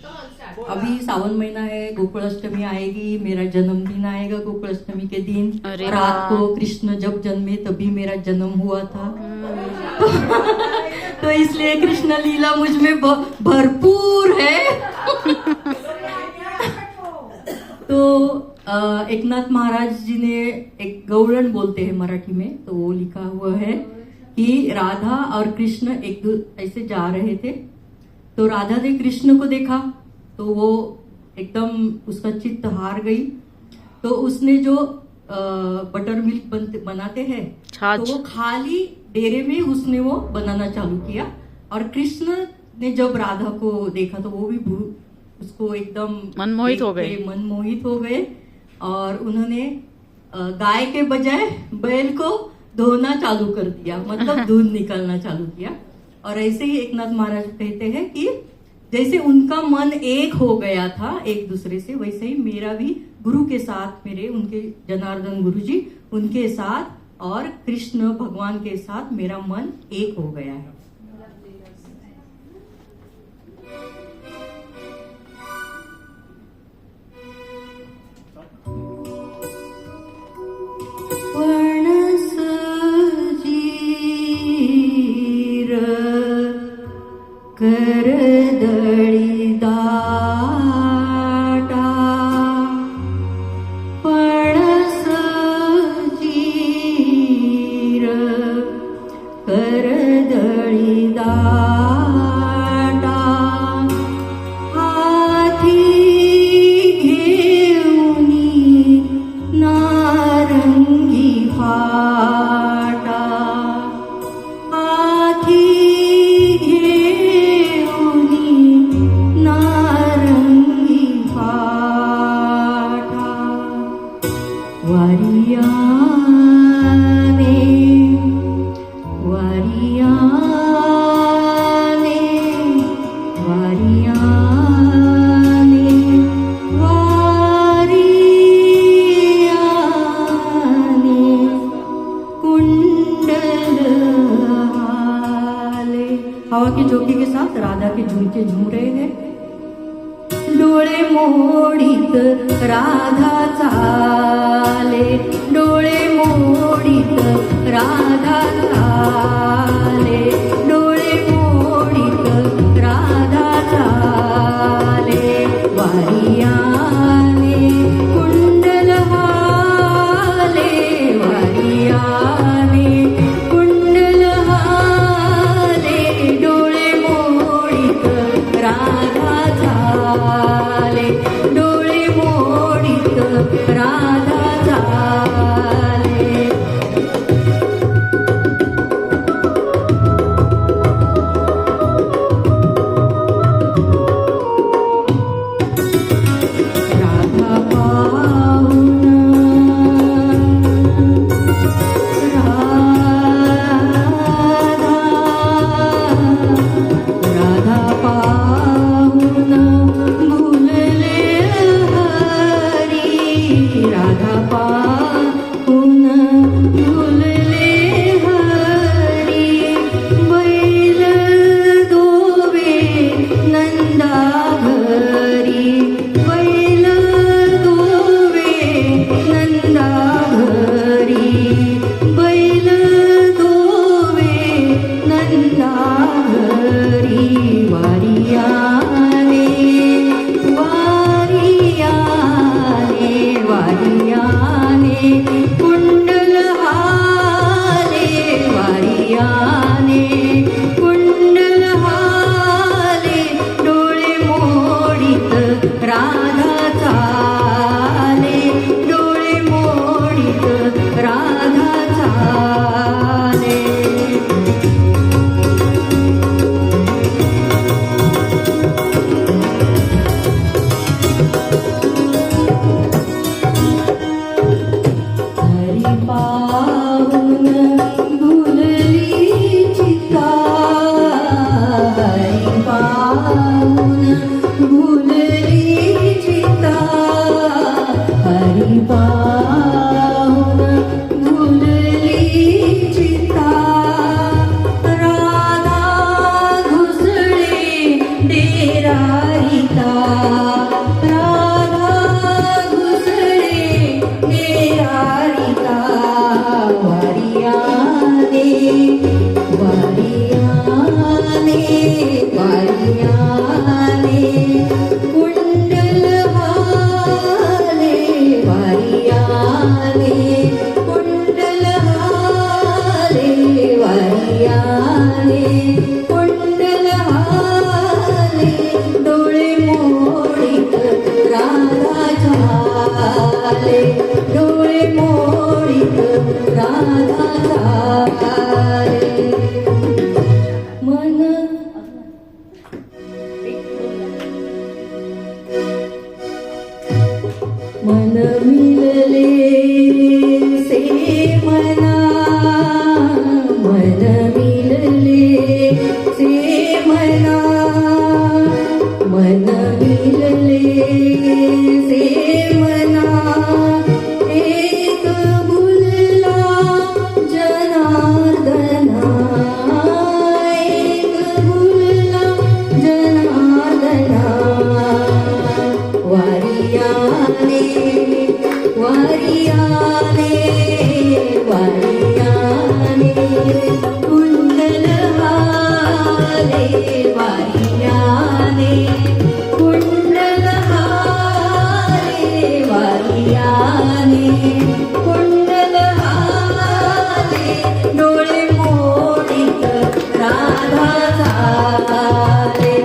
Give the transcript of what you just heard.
अभी सावन महीना है, गोकुलाष्टमी आएगी, मेरा जन्मदिन आएगा गोकुलाष्टमी के दिन। रात को कृष्ण जब जन्मे तभी मेरा जन्म हुआ था। तो इसलिए कृष्ण लीला मुझ में भरपूर है। तो एकनाथ महाराज जी ने एक गौरण बोलते हैं मराठी में, तो वो लिखा हुआ है कि राधा और कृष्ण ऐसे जा रहे थे, तो राधा ने कृष्ण को देखा तो वो एकदम उसका चित्त हार गई। तो उसने जो बटर मिल्क बनाते हैं तो वो खाली डेरे में उसने वो बनाना चालू किया। और कृष्ण ने जब राधा को देखा तो वो भी उसको एकदम मनमोहित हो गए और उन्होंने गाय के बजाय बैल को धोना चालू कर दिया, मतलब दूध निकलना चालू किया। और ऐसे ही एकनाथ महाराज कहते हैं कि जैसे उनका मन एक हो गया था एक दूसरे से, वैसे ही मेरा भी गुरु के साथ, मेरे उनके जनार्दन गुरु जी उनके साथ और कृष्ण भगवान के साथ मेरा मन एक हो गया है। करदळी दाटा पणस जीर करदळी दाटा हाती घेऊनी नारंगी फाटा हाती हवा की झोंके के साथ राधा के झुमके झूम रहे हैं। डोळे मोडीत राधा चाले, डोळे मोडीत राधा चाले, डोळे मोडीत राधा चाले, वारियाने कुंडल हाले, वारियाने कुंडल हाले, डोळे मोडीत राधा चाले, डोळे मोडीत राधा चाले। राधा पाहुन राधा पाहुन भुलले रीता राधा घुसळे मेरा रीता वारियाने वारियाने वारियाने कुंडल हाले वारियाने कुंडल हाले वारियाने कुंडल हाले डोळे मोडीत राधा झाले डोळे मोडीत राधा झाले मन मन मिलले से मना मन मिलले से मना मन मिलले से मना एक भुलला जनार्दना एक भुलला जनार्दना वारियाने वारियाने वारियाने कुंडल हाले वारियाने कुंडल हाले वारियाने कुंडल हाले डोळे मोडीत राधा झाले